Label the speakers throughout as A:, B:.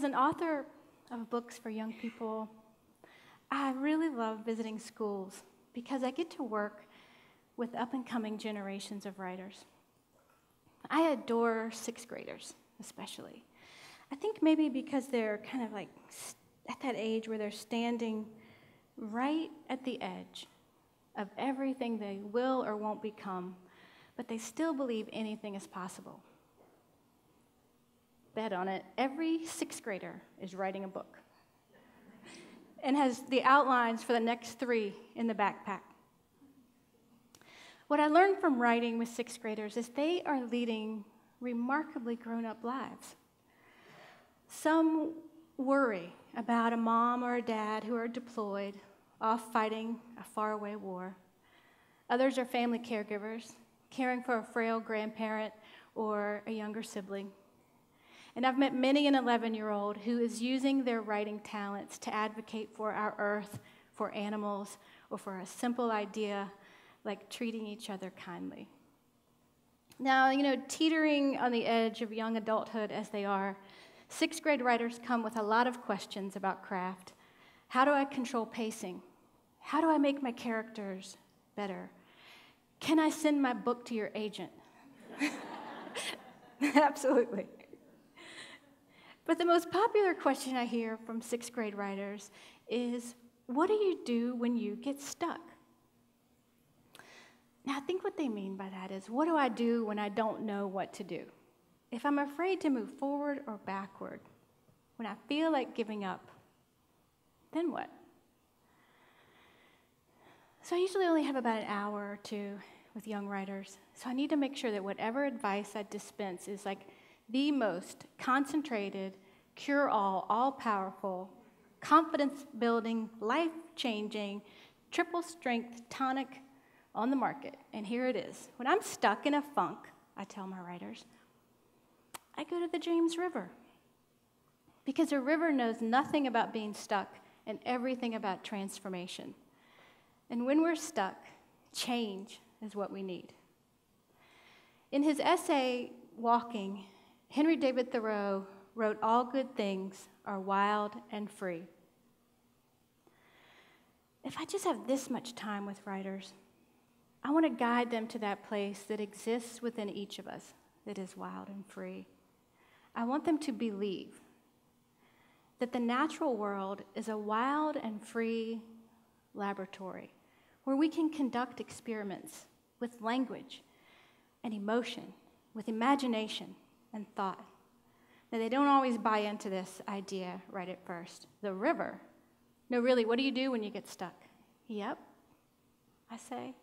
A: As an author of books for young people, I really love visiting schools because I get to work with up-and-coming generations of writers. I adore sixth graders, especially. I think maybe because they're kind of like at that age where they're standing right at the edge of everything they will or won't become, but they still believe anything is possible. Bet on it, every sixth grader is writing a book and has the outlines for the next 3 in the backpack. What I learned from writing with sixth graders is they are leading remarkably grown-up lives. Some worry about a mom or a dad who are deployed, off fighting a faraway war. Others are family caregivers, caring for a frail grandparent or a younger sibling. And I've met many an 11-year-old who is using their writing talents to advocate for our earth, for animals, or for a simple idea like treating each other kindly. Now, teetering on the edge of young adulthood as they are, sixth grade writers come with a lot of questions about craft. How do I control pacing? How do I make my characters better? Can I send my book to your agent? Absolutely. But the most popular question I hear from sixth grade writers is, what do you do when you get stuck? Now, I think what they mean by that is, what do I do when I don't know what to do? If I'm afraid to move forward or backward, when I feel like giving up, then what? So I usually only have about an hour or 2 with young writers, so I need to make sure that whatever advice I dispense is like the most concentrated, cure-all, all-powerful, confidence-building, life-changing, triple-strength tonic on the market. And here it is. When I'm stuck in a funk, I tell my writers, I go to the James River. Because a river knows nothing about being stuck and everything about transformation. And when we're stuck, change is what we need. In his essay, Walking, Henry David Thoreau wrote, "All good things are wild and free." If I just have this much time with writers, I want to guide them to that place that exists within each of us that is wild and free. I want them to believe that the natural world is a wild and free laboratory where we can conduct experiments with language and emotion, with imagination and thought. Now, they don't always buy into this idea right at first. The river. No, really, what do you do when you get stuck? Yep, I say.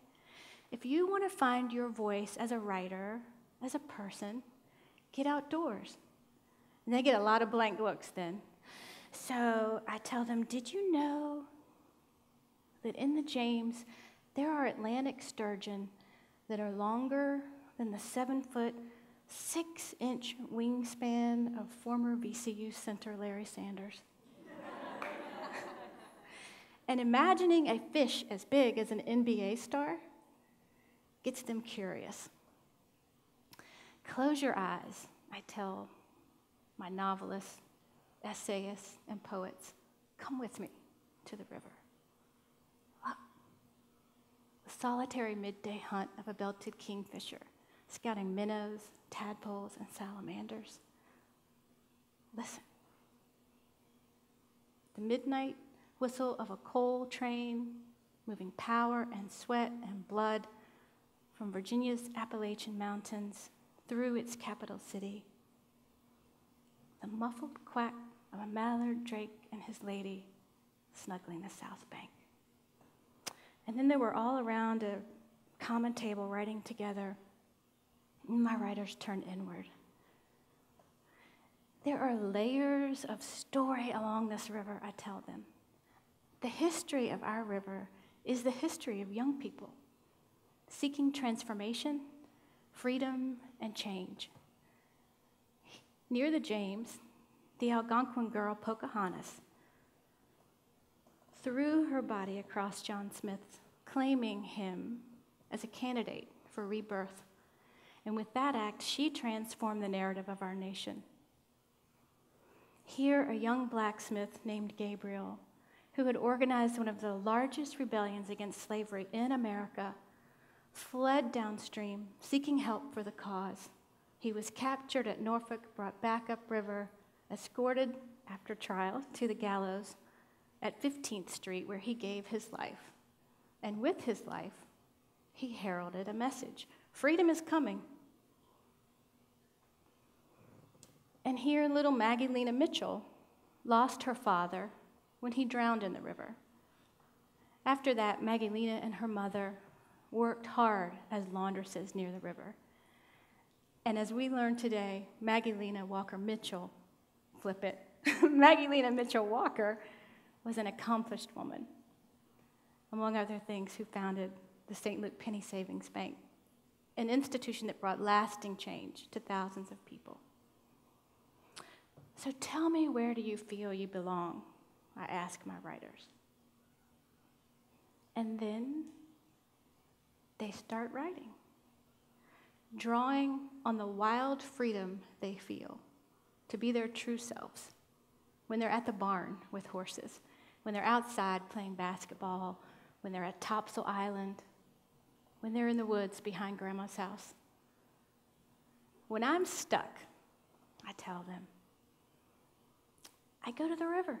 A: If you want to find your voice as a writer, as a person, get outdoors. And they get a lot of blank looks then. So I tell them, did you know that in the James, there are Atlantic sturgeon that are longer than the 7-foot, 6-inch wingspan of former VCU center Larry Sanders? And imagining a fish as big as an NBA star gets them curious. Close your eyes, I tell my novelists, essayists, and poets. Come with me to the river. Look, the solitary midday hunt of a belted kingfisher, scouting minnows, tadpoles, and salamanders. Listen. The midnight whistle of a coal train moving power and sweat and blood from Virginia's Appalachian Mountains through its capital city. The muffled quack of a mallard drake and his lady snuggling the south bank. And then they were all around a common table writing together. My writers turned inward. There are layers of story along this river, I tell them. The history of our river is the history of young people seeking transformation, freedom, and change. Near the James, the Algonquin girl Pocahontas threw her body across John Smith's, claiming him as a candidate for rebirth. And with that act, she transformed the narrative of our nation. Here, a young blacksmith named Gabriel, who had organized one of the largest rebellions against slavery in America, fled downstream, seeking help for the cause. He was captured at Norfolk, brought back upriver, escorted after trial to the gallows at 15th Street, where he gave his life. And with his life, he heralded a message. Freedom is coming. And here, little Magdalena Mitchell lost her father when he drowned in the river. After that, Magdalena and her mother worked hard as laundresses near the river. And as we learned today, Magdalena Walker Mitchell, flip it, Magdalena Mitchell Walker was an accomplished woman, among other things, who founded the St. Luke Penny Savings Bank, an institution that brought lasting change to thousands of people. So tell me, where do you feel you belong? I ask my writers. And then they start writing, drawing on the wild freedom they feel to be their true selves when they're at the barn with horses, when they're outside playing basketball, when they're at Topsail Island, when they're in the woods behind Grandma's house. When I'm stuck, I tell them, I go to the river.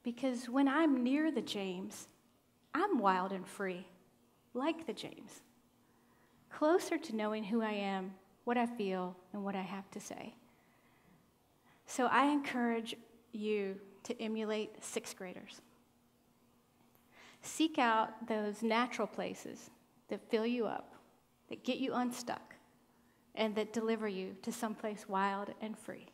A: Because when I'm near the James, I'm wild and free, like the James, closer to knowing who I am, what I feel, and what I have to say. So I encourage you to emulate sixth graders. Seek out those natural places that fill you up, that get you unstuck, and that deliver you to someplace wild and free.